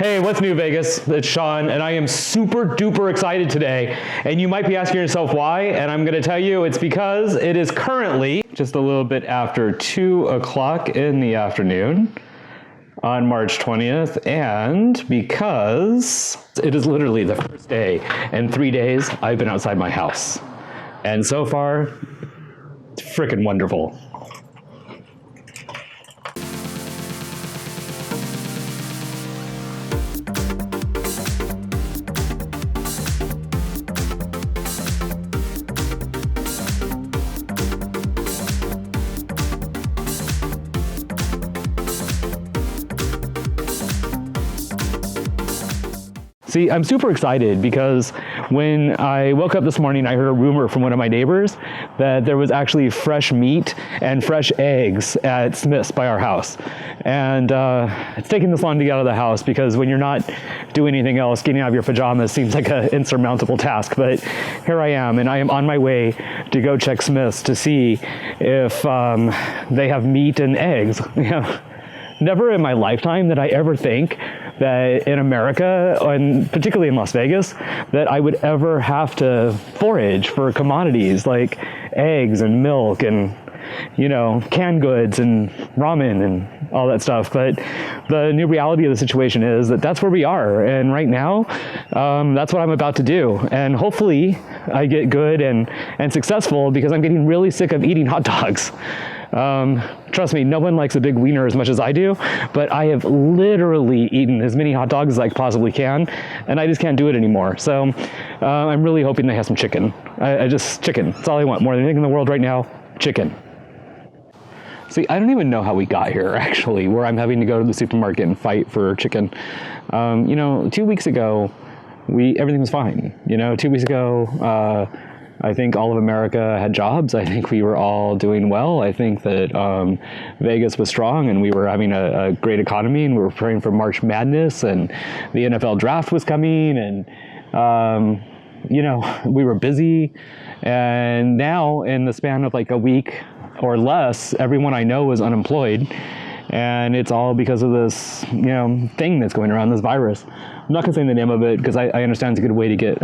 Hey, what's new, Vegas? It's Shawn, and I am super duper excited today. And you might be asking yourself why, and I'm gonna tell you it's because it is currently just a little bit after 2 o'clock in the afternoon on March 20th, and because it is literally the first day in 3 days I've been outside my house. And so far, it's freaking wonderful. See, I'm super excited because when I woke up this morning, I heard a rumor from one of my neighbors that there was actually fresh meat and fresh eggs at Smith's by our house. And it's taken this long to get out of the house because when you're not doing anything else, getting out of your pajamas seems like an insurmountable task. But here I am, and I am on my way to go check Smith's to see if they have meat and eggs. Never in my lifetime did I ever think that in America, and particularly in Las Vegas, that I would ever have to forage for commodities like eggs and milk and, canned goods and ramen and all that stuff. But the new reality of the situation is that that's where we are. And right now, that's what I'm about to do. And hopefully I get good and successful because I'm getting really sick of eating hot dogs. Trust me, no one likes a big wiener as much as I do, but I have literally eaten as many hot dogs as I possibly can, and I just can't do it anymore. So I'm really hoping they have some chicken. Chicken. That's all I want more than anything in the world right now, chicken. See, I don't even know how we got here, actually, where I'm having to go to the supermarket and fight for chicken. 2 weeks ago, everything was fine. 2 weeks ago, I think all of America had jobs. I think we were all doing well. I think that Vegas was strong and we were having a great economy and we were preparing for March Madness and the NFL draft was coming and, we were busy. And now in the span of like a week or less, everyone I know is unemployed. And it's all because of this, thing that's going around, this virus. I'm not going to say the name of it because I understand it's a good way to get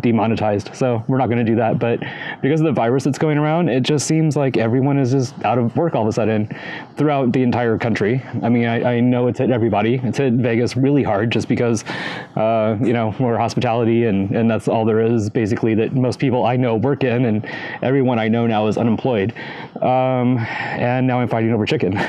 demonetized. So we're not going to do that. But because of the virus that's going around, it just seems like everyone is just out of work all of a sudden throughout the entire country. I mean, I know it's hit everybody. It's hit Vegas really hard just because, we're hospitality and that's all there is basically that most people I know work in and everyone I know now is unemployed. And now I'm fighting over chicken.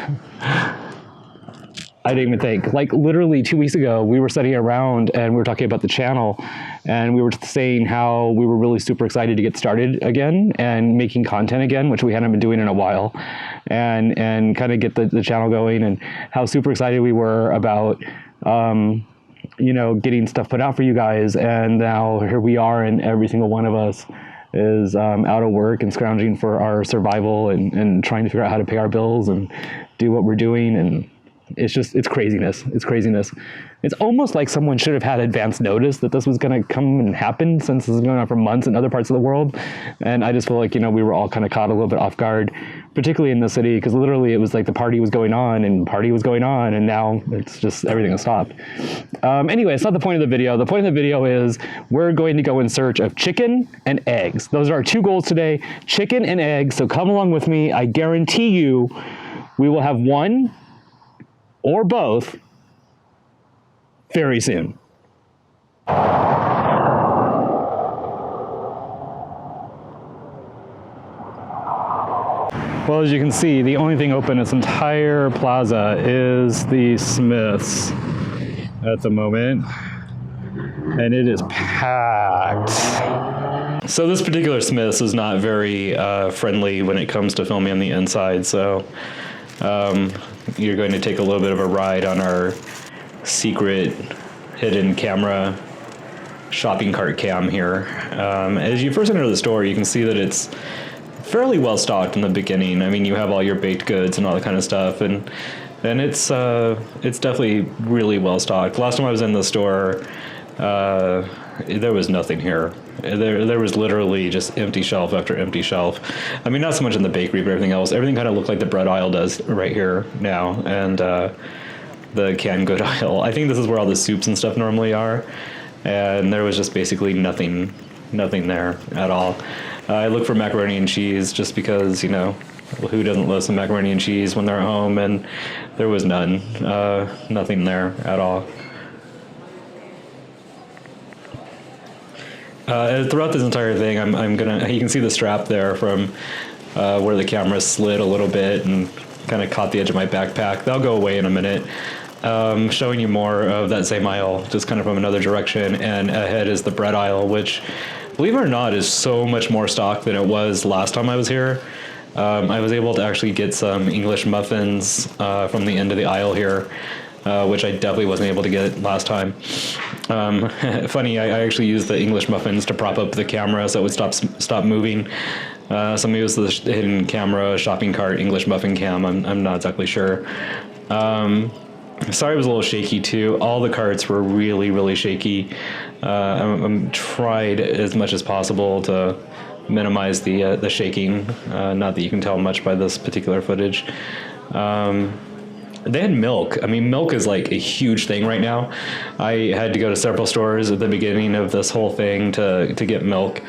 I didn't even think. Like literally 2 weeks ago, we were sitting around and we were talking about the channel and we were saying how we were really super excited to get started again and making content again, which we hadn't been doing in a while, and kind of get the channel going and how super excited we were about, getting stuff put out for you guys. And now here we are and every single one of us is out of work and scrounging for our survival and trying to figure out how to pay our bills and do what we're doing. And it's craziness. It's almost like someone should have had advance notice that this was going to come and happen since this is going on for months in other parts of the world. And I just feel like, we were all kind of caught a little bit off guard, particularly in the city, because literally it was like the party was going on and now it's just everything has stopped. Anyway, it's not the point of the video. The point of the video is we're going to go in search of chicken and eggs. Those are our two goals today, chicken and eggs. So come along with me. I guarantee you we will have one or both very soon. Well, as you can see, the only thing open in this entire plaza is the Smith's at the moment, and it is packed. So this particular Smith's is not very friendly when it comes to filming on the inside, so you're going to take a little bit of a ride on our secret hidden camera shopping cart cam here. As you first enter the store, you can see that it's fairly well stocked in the beginning. I mean, you have all your baked goods and all that kind of stuff, and it's definitely really well stocked. Last time I was in the store, there was nothing here. There was literally just empty shelf after empty shelf. I mean, not so much in the bakery, but everything else. Everything kind of looked like the bread aisle does right here now. And the canned good aisle. I think this is where all the soups and stuff normally are, and there was just basically nothing there at all. I looked for macaroni and cheese just because, who doesn't love some macaroni and cheese when they're at home, and there was nothing there at all. Throughout this entire thing, you can see the strap there from where the camera slid a little bit and kind of caught the edge of my backpack. That'll go away in a minute. Showing you more of that same aisle, just kind of from another direction, and ahead is the bread aisle, which, believe it or not, is so much more stocked than it was last time I was here. I was able to actually get some English muffins from the end of the aisle here, which I definitely wasn't able to get last time. Funny, I actually used the English muffins to prop up the camera so it would stop moving. Some use the hidden camera, shopping cart, English muffin cam. I'm not exactly sure. Sorry, it was a little shaky too. All the carts were really, really shaky. I'm tried as much as possible to minimize the shaking. Not that you can tell much by this particular footage. They had milk. I mean, milk is like a huge thing right now. I had to go to several stores at the beginning of this whole thing to get milk,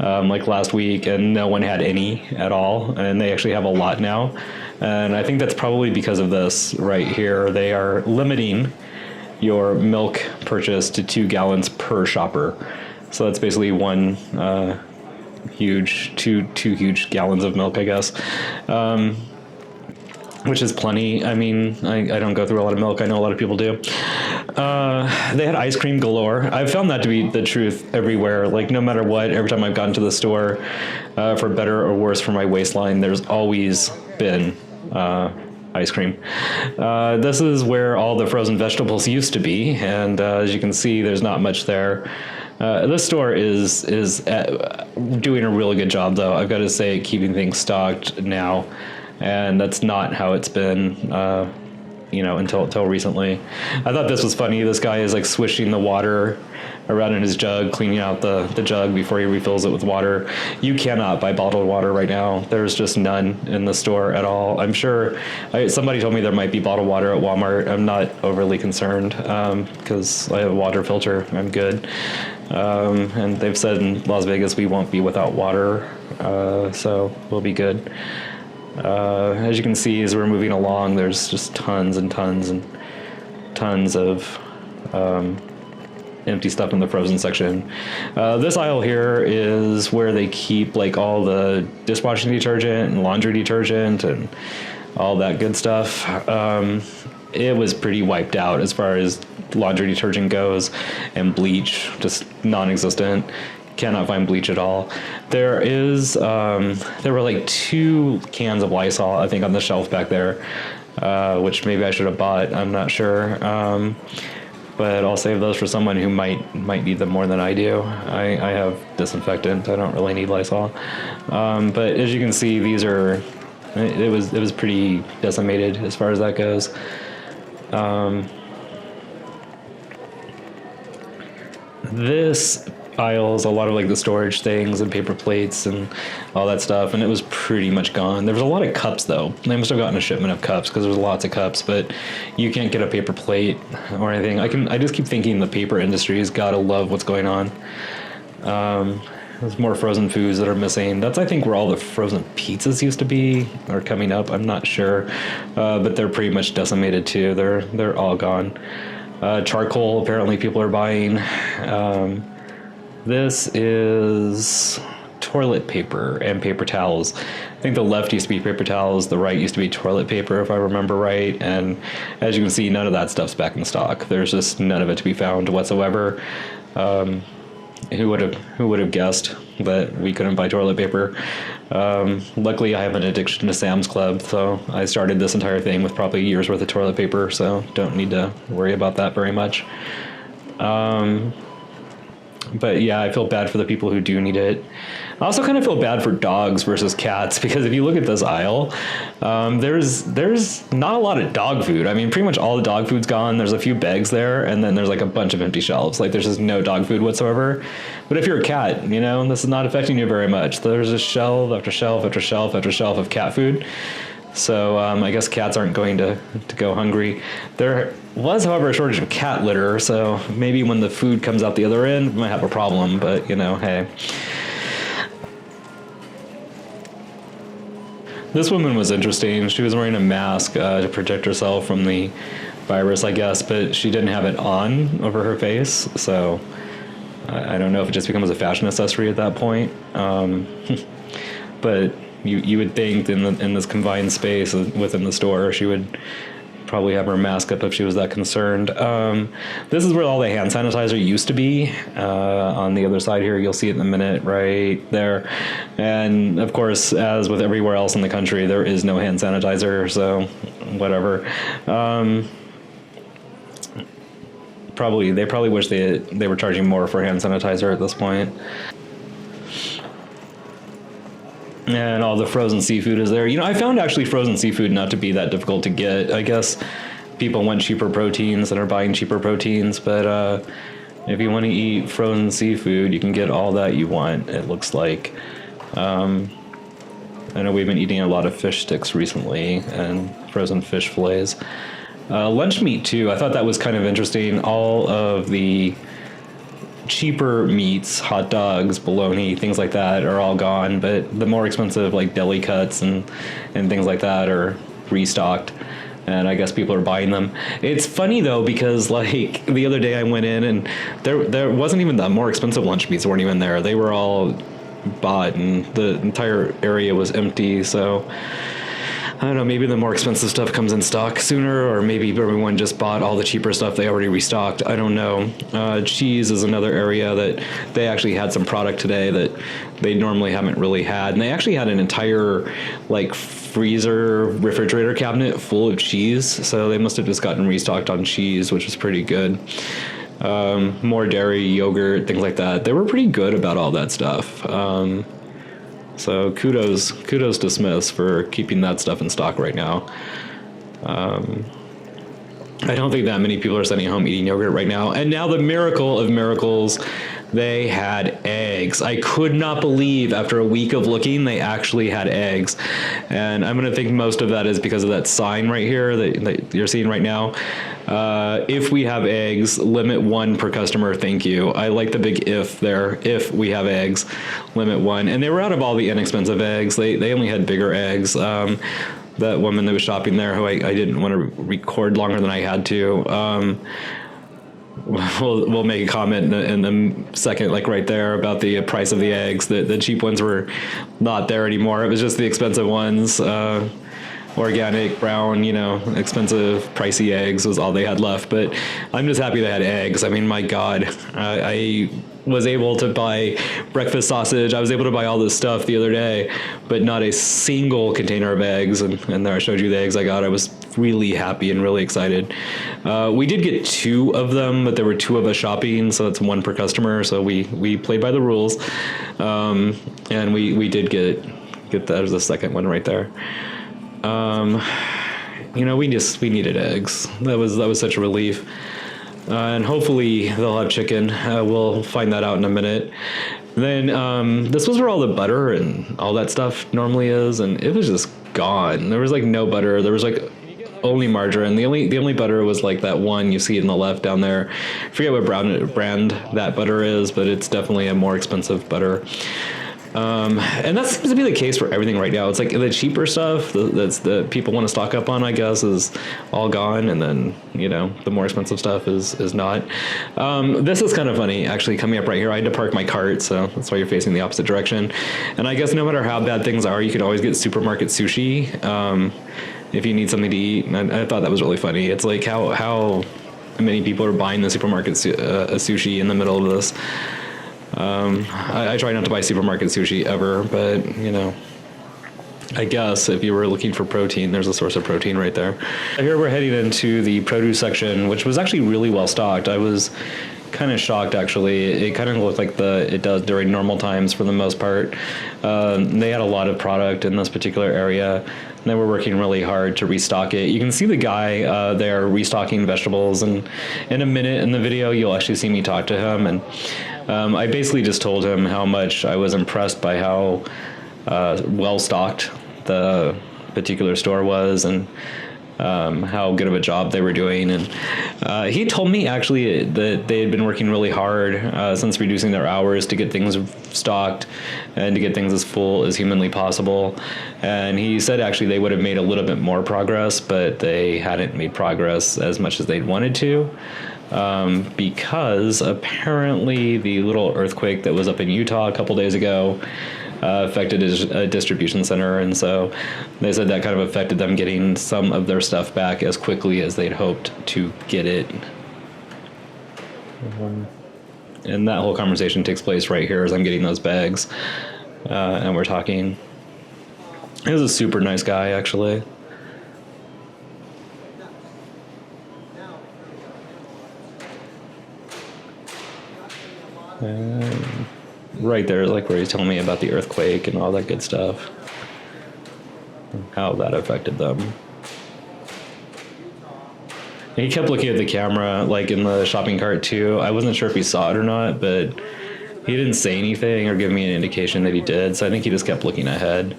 like last week, and no one had any at all. And they actually have a lot now. And I think that's probably because of this right here. They are limiting your milk purchase to 2 gallons per shopper. So that's basically one two huge gallons of milk, I guess. Which is plenty. I mean, I don't go through a lot of milk. I know a lot of people do. They had ice cream galore. I've found that to be the truth everywhere. Like, no matter what, every time I've gotten to the store, for better or worse for my waistline, there's always been ice cream. This is where all the frozen vegetables used to be, and as you can see, there's not much there. This store is doing a really good job, though. I've got to say, keeping things stocked now, and that's not how it's been, until recently. I thought this was funny. This guy is like swishing the water around in his jug, cleaning out the jug before he refills it with water. You cannot buy bottled water right now. There's just none in the store at all. I'm sure somebody told me there might be bottled water at Walmart. I'm not overly concerned because I have a water filter. I'm good. And they've said in Las Vegas we won't be without water, so we'll be good. As you can see, as we're moving along, there's just tons and tons and tons of empty stuff in the frozen section. This aisle here is where they keep like all the dishwashing detergent and laundry detergent and all that good stuff. It was pretty wiped out as far as laundry detergent goes, and bleach, just non-existent. Cannot find bleach at all. There were like 2 cans of Lysol, I think, on the shelf back there, which maybe I should have bought. I'm not sure. But I'll save those for someone who might need them more than I do. I have disinfectant. I don't really need Lysol. But as you can see, it was pretty decimated as far as that goes. This aisle is a lot of like the storage things and paper plates and all that stuff, and it was pretty much gone. There was a lot of cups though. They must have gotten a shipment of cups because there's lots of cups, but you can't get a paper plate or anything. I just keep thinking the paper industry has got to love what's going on. There's more frozen foods that are missing. That's, I think, where all the frozen pizzas used to be or coming up. I'm not sure, but they're pretty much decimated too. They're all gone. Charcoal, apparently people are buying. This is toilet paper and paper towels. I think the left used to be paper towels, the right used to be toilet paper, if I remember right. And as you can see, none of that stuff's back in stock. There's just none of it to be found whatsoever. Who would have guessed that we couldn't buy toilet paper? Luckily, I have an addiction to Sam's Club, so I started this entire thing with probably a year's worth of toilet paper, so don't need to worry about that very much. But yeah, I feel bad for the people who do need it. I also kind of feel bad for dogs versus cats, because if you look at this aisle, there's not a lot of dog food. I mean, pretty much all the dog food's gone. There's a few bags there, and then there's like a bunch of empty shelves. Like, there's just no dog food whatsoever. But if you're a cat, this is not affecting you very much. There's just shelf after shelf after shelf after shelf of cat food. So I guess cats aren't going to go hungry. There was, however, a shortage of cat litter, so maybe when the food comes out the other end, we might have a problem, but, you know, hey. This woman was interesting. She was wearing a mask to protect herself from the virus, I guess, but she didn't have it on over her face, so I don't know if it just becomes a fashion accessory at that point. But you would think in this confined space within the store, she would probably have her mask up if she was that concerned. This is where all the hand sanitizer used to be. On the other side here, you'll see it in a minute, right there. And of course, as with everywhere else in the country, there is no hand sanitizer, so whatever. They probably wish they were charging more for hand sanitizer at this point. And all the frozen seafood is there. You know, I found actually frozen seafood not to be that difficult to get. I guess people want cheaper proteins and are buying cheaper proteins, but if you want to eat frozen seafood, you can get all that you want, it looks like. I know we've been eating a lot of fish sticks recently and frozen fish fillets. Lunch meat, too. I thought that was kind of interesting. All of the cheaper meats, hot dogs, bologna, things like that are all gone, but the more expensive like deli cuts and things like that are restocked, and I guess people are buying them. It's funny though, because like the other day I went in and there wasn't even the more expensive lunch meats weren't even there. They were all bought and the entire area was empty, so I don't know, maybe the more expensive stuff comes in stock sooner, or maybe everyone just bought all the cheaper stuff they already restocked. I don't know. Cheese is another area that they actually had some product today that they normally haven't really had. And they actually had an entire like freezer refrigerator cabinet full of cheese. So they must have just gotten restocked on cheese, which is pretty good. More dairy, yogurt, things like that. They were pretty good about all that stuff. So kudos to Smith's for keeping that stuff in stock right now. I don't think that many people are sending home eating yogurt right now. And now the miracle of miracles, they had eggs. I could not believe after a week of looking, they actually had eggs. And I'm going to think most of that is because of that sign right here that you're seeing right now. If we have eggs, limit 1 per customer, thank you. I like the big if there. If we have eggs, limit 1. And they were out of all the inexpensive eggs. They only had bigger eggs. That woman that was shopping there, who I didn't want to record longer than I had to, we'll make a comment in a second, like right there, about the price of the eggs. The cheap ones were not there anymore. It was just the expensive ones. Organic, brown, expensive, pricey eggs was all they had left. But I'm just happy they had eggs. I mean, my God, I was able to buy breakfast sausage. I was able to buy all this stuff the other day, but not a single container of eggs. And there I showed you the eggs I got. I was really happy and really excited. We did get 2 of them, but there were 2 of us shopping, so that's 1 per customer. So we played by the rules, and we did get that as the second one right there. We needed eggs. That was such a relief. And hopefully they'll have chicken. We'll find that out in a minute. Then this was where all the butter and all that stuff normally is, and it was just gone. There was like no butter. There was like only margarine. The only butter was like that one you see on the left down there. I forget what brand that butter is, but it's definitely a more expensive butter. And that seems to be the case for everything right now. It's like the cheaper stuff that's the people want to stock up on, I guess, is all gone, and then the more expensive stuff is not. This is kind of funny, actually, coming up right here. I had to park my cart, so that's why you're facing the opposite direction. And I guess no matter how bad things are, you can always get supermarket sushi if you need something to eat. And I thought that was really funny. It's like how many people are buying the supermarket sushi in the middle of this. I try not to buy supermarket sushi ever, but I guess if you were looking for protein, there's a source of protein right there. Here we're heading into the produce section, which was actually really well stocked. I was kind of shocked, actually. It kind of looked like it does during normal times for the most part. They had a lot of product in this particular area. They were working really hard to restock it. You can see the guy there restocking vegetables, and in a minute in the video, you'll actually see me talk to him. And I basically just told him how much I was impressed by how well stocked the particular store was and how good of a job they were doing. And he told me actually that they had been working really hard since reducing their hours to get things stocked and to get things as full as humanly possible. And he said actually they would have made a little bit more progress, but they hadn't made progress as much as they'd wanted to. Because apparently the little earthquake that was up in Utah a couple days ago affected a distribution center, and so they said that kind of affected them getting some of their stuff back as quickly as they'd hoped to get it. And that whole conversation takes place right here as I'm getting those bags, and we're talking. He was a super nice guy, actually. Right there, like where he's telling me about the earthquake and all that good stuff, and how that affected them. And he kept looking at the camera, like in the shopping cart too. I wasn't sure if he saw it or not, but he didn't say anything or give me an indication that he did, so I think he just kept looking ahead.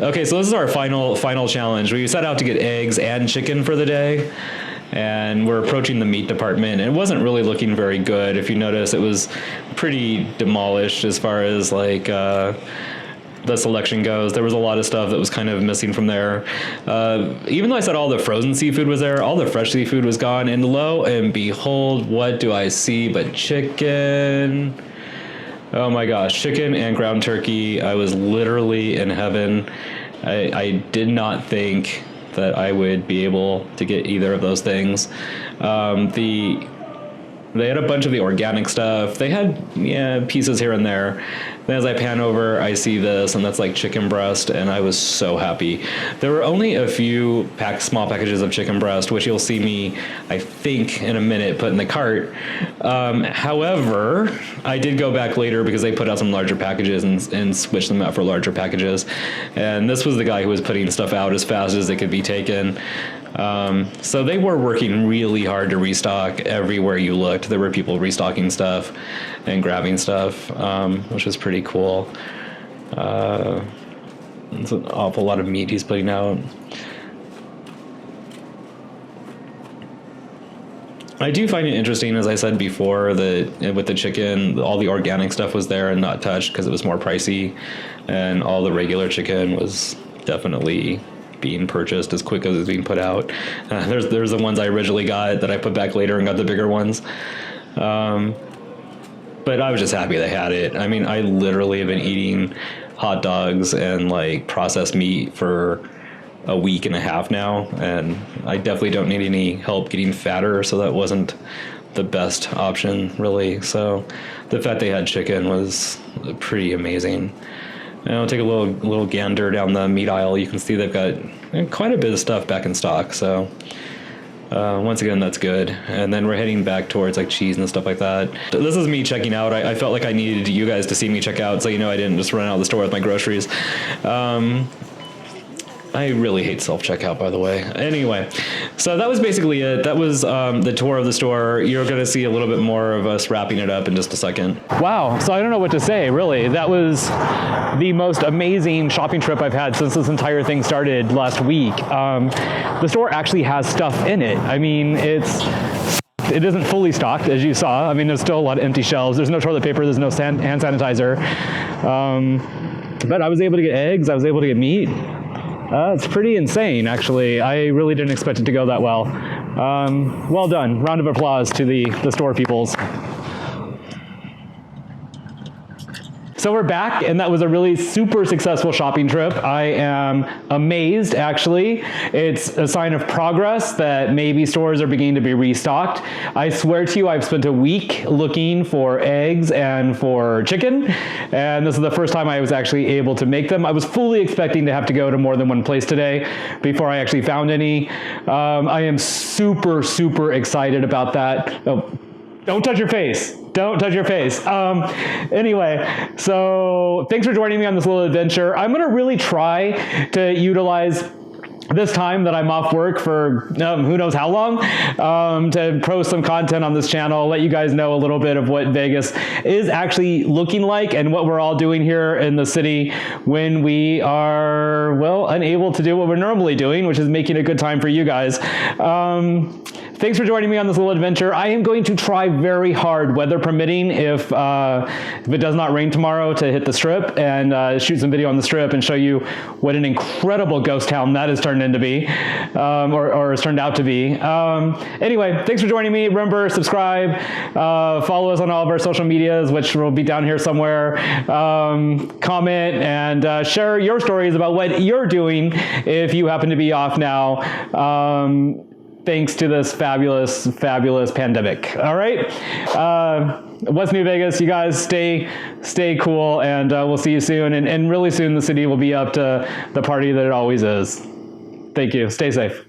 Okay, so this is our final challenge. We set out to get eggs and chicken for the day, and we're approaching the meat department. It wasn't really looking very good. If you notice, it was pretty demolished as far as like the selection goes. There was a lot of stuff that was kind of missing from there. Even though I said all the frozen seafood was there, all the fresh seafood was gone. And lo and behold, what do I see but chicken? Oh my gosh, chicken and ground turkey. I was literally in heaven. I did not think that I would be able to get either of those things. They had a bunch of the organic stuff. They had pieces here and there. Then as I pan over, I see this, and that's like chicken breast, and I was so happy. There were only a few small packages of chicken breast, which you'll see me, I think, in a minute, put in the cart. However, I did go back later because they put out some larger packages and switched them out for larger packages. And this was the guy who was putting stuff out as fast as it could be taken. So they were working really hard to restock everywhere you looked. There were people restocking stuff and grabbing stuff, which was pretty cool. It's an awful lot of meat he's putting out. I do find it interesting, as I said before, that with the chicken, all the organic stuff was there and not touched because it was more pricey, and all the regular chicken was definitely being purchased as quick as it's being put out. There's the ones I originally got that I put back later and got the bigger ones. But I was just happy they had it. I mean, I literally have been eating hot dogs and like processed meat for a week and a half now, and I definitely don't need any help getting fatter, so that wasn't the best option, really. So the fact they had chicken was pretty amazing. And I'll take a little gander down the meat aisle. You can see they've got quite a bit of stuff back in stock. So once again, that's good. And then we're heading back towards like cheese and stuff like that. This is me checking out. I felt like I needed you guys to see me check out, so you know I didn't just run out of the store with my groceries. I really hate self-checkout, by the way. Anyway, so that was basically it. That was the tour of the store. You're going to see a little bit more of us wrapping it up in just a second. Wow. So I don't know what to say, really. That was the most amazing shopping trip I've had since this entire thing started last week. The store actually has stuff in it. I mean, it isn't fully stocked, as you saw. I mean, there's still a lot of empty shelves. There's no toilet paper. There's no hand sanitizer. But I was able to get eggs. I was able to get meat. It's pretty insane, actually. I really didn't expect it to go that well. Well done. Round of applause to the store peoples. So we're back, and that was a really super successful shopping trip. I am amazed, actually. It's a sign of progress that maybe stores are beginning to be restocked. I swear to you, I've spent a week looking for eggs and for chicken, and this is the first time I was actually able to make them. I was fully expecting to have to go to more than one place today before I actually found any. I am super, super excited about that. Oh, don't touch your face. Don't touch your face. Anyway, so thanks for joining me on this little adventure. I'm going to really try to utilize this time that I'm off work for who knows how long, to post some content on this channel, let you guys know a little bit of what Vegas is actually looking like and what we're all doing here in the city when we are, well, unable to do what we're normally doing, which is making a good time for you guys. Thanks for joining me on this little adventure. I am going to try very hard, weather permitting, if it does not rain tomorrow, to hit the Strip and shoot some video on the Strip and show you what an incredible ghost town that has turned into be, or has turned out to be. Anyway, thanks for joining me. Remember, subscribe, follow us on all of our social medias, which will be down here somewhere. Comment and share your stories about what you're doing if you happen to be off now. Thanks to this fabulous, fabulous pandemic. All right. What's New Vegas? You guys stay cool, and we'll see you soon. And really soon, the city will be up to the party that it always is. Thank you. Stay safe.